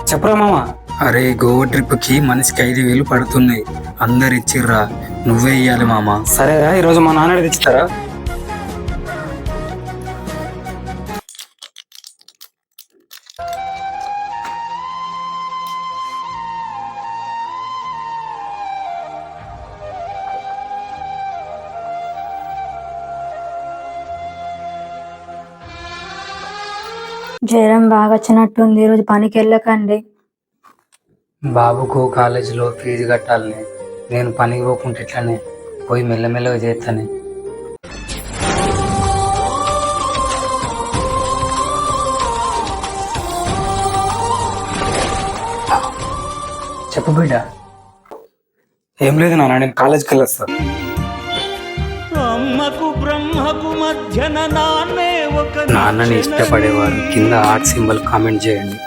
చెప్పరా మామ. అరే గోవా ట్రిప్ కి మనిషికి 5,000 పడుతున్నాయి. అందరు ఇచ్చిర్రా, నువ్వే ఇయ్యాలి మామ. సరేరా, ఈరోజు మా నాన్న తెచ్చిస్తారా? జ్వరం బాగా వచ్చినట్టుంది, ఈరోజు పనికి వెళ్ళకండి. బాబుకు కాలేజీలో ఫీజు కట్టాలని నేను పనికి పోకుంటే ఇట్లానే పోయి మెల్లమెల్లగా చేస్తాను. చెప్పు బిడ్డ. ఏం లేదు నాన్న, నేను కాలేజ్కి వెళ్ళొస్తా. నాన్నని ఇష్టపడేవారు కింద హార్ట్ సింబల్ కామెంట్ చేయండి.